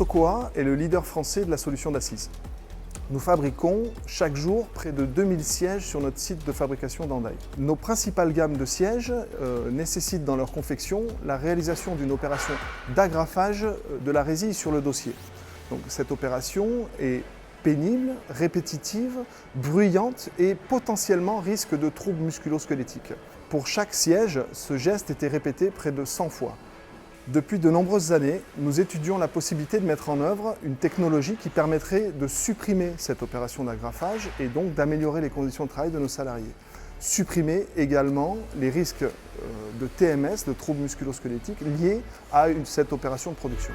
Sokoa est le leader français de la solution d'assises. Nous fabriquons chaque jour près de 2000 sièges sur notre site de fabrication d'Hendaye. Nos principales gammes de sièges nécessitent dans leur confection la réalisation d'une opération d'agrafage de la résille sur le dossier. Donc, cette opération est pénible, répétitive, bruyante et potentiellement risque de troubles musculo-squelettiques. Pour chaque siège, ce geste était répété près de 100 fois. Depuis de nombreuses années, nous étudions la possibilité de mettre en œuvre une technologie qui permettrait de supprimer cette opération d'agrafage et donc d'améliorer les conditions de travail de nos salariés. Supprimer également les risques de TMS, de troubles musculo-squelettiques liés à cette opération de production.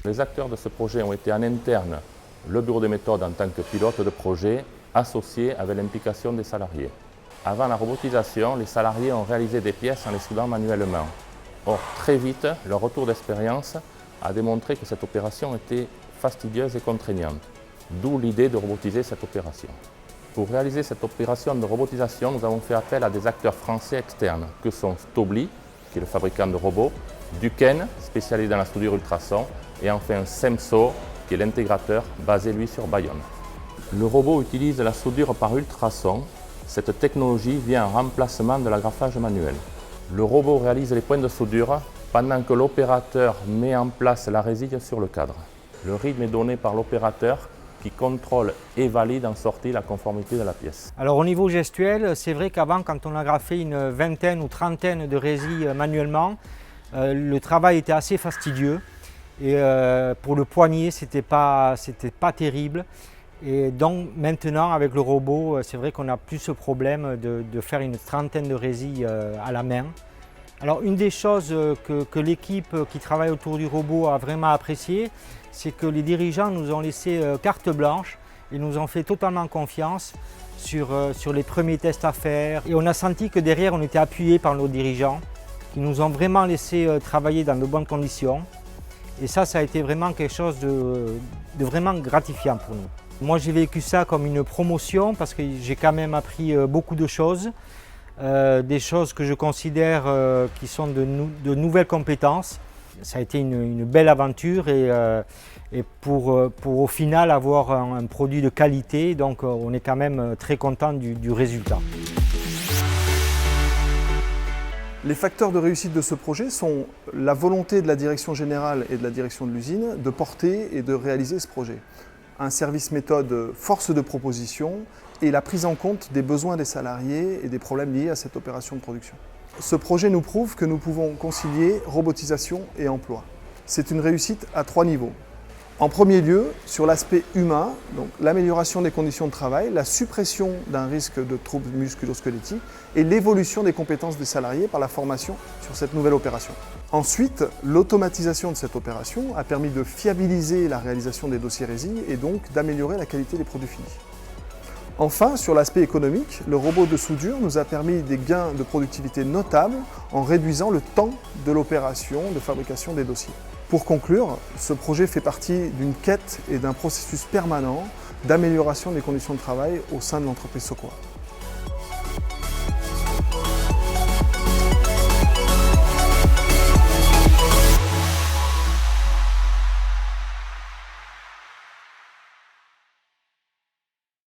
Les acteurs de ce projet ont été en interne le bureau des méthodes en tant que pilote de projet associé avec l'implication des salariés. Avant la robotisation, les salariés ont réalisé des pièces en les soudant manuellement. Or, très vite, leur retour d'expérience a démontré que cette opération était fastidieuse et contraignante, d'où l'idée de robotiser cette opération. Pour réaliser cette opération de robotisation, nous avons fait appel à des acteurs français externes, que sont Stobli, qui est le fabricant de robots, Duquesne, spécialisé dans la soudure ultrason, et enfin Semso, qui est l'intégrateur basé lui sur Bayonne. Le robot utilise la soudure par ultrason. Cette technologie vient en remplacement de l'agrafage manuel. Le robot réalise les points de soudure pendant que l'opérateur met en place la résille sur le cadre. Le rythme est donné par l'opérateur qui contrôle et valide en sortie la conformité de la pièce. Alors au niveau gestuel, c'est vrai qu'avant, quand on agrafait une vingtaine ou trentaine de résilles manuellement, le travail était assez fastidieux. Et pour le poignet, c'était pas terrible. Et donc maintenant, avec le robot, c'est vrai qu'on n'a plus ce problème de faire une trentaine de résilles à la main. Alors une des choses que l'équipe qui travaille autour du robot a vraiment apprécié, c'est que les dirigeants nous ont laissé carte blanche et nous ont fait totalement confiance sur les premiers tests à faire. Et on a senti que derrière, on était appuyé par nos dirigeants qui nous ont vraiment laissé travailler dans de bonnes conditions. Et ça a été vraiment quelque chose de vraiment gratifiant pour nous. Moi, j'ai vécu ça comme une promotion parce que j'ai quand même appris beaucoup de choses, des choses que je considère qui sont de nouvelles compétences. Ça a été une belle aventure et pour au final avoir un produit de qualité, donc on est quand même très content du résultat. Les facteurs de réussite de ce projet sont la volonté de la direction générale et de la direction de l'usine de porter et de réaliser ce projet. Un service méthode force de proposition et la prise en compte des besoins des salariés et des problèmes liés à cette opération de production. Ce projet nous prouve que nous pouvons concilier robotisation et emploi. C'est une réussite à 3 niveaux. En premier lieu, sur l'aspect humain, donc l'amélioration des conditions de travail, la suppression d'un risque de troubles musculo-squelettiques et l'évolution des compétences des salariés par la formation sur cette nouvelle opération. Ensuite, l'automatisation de cette opération a permis de fiabiliser la réalisation des dossiers résilles et donc d'améliorer la qualité des produits finis. Enfin, sur l'aspect économique, le robot de soudure nous a permis des gains de productivité notables en réduisant le temps de l'opération de fabrication des dossiers. Pour conclure, ce projet fait partie d'une quête et d'un processus permanent d'amélioration des conditions de travail au sein de l'entreprise Sokoa.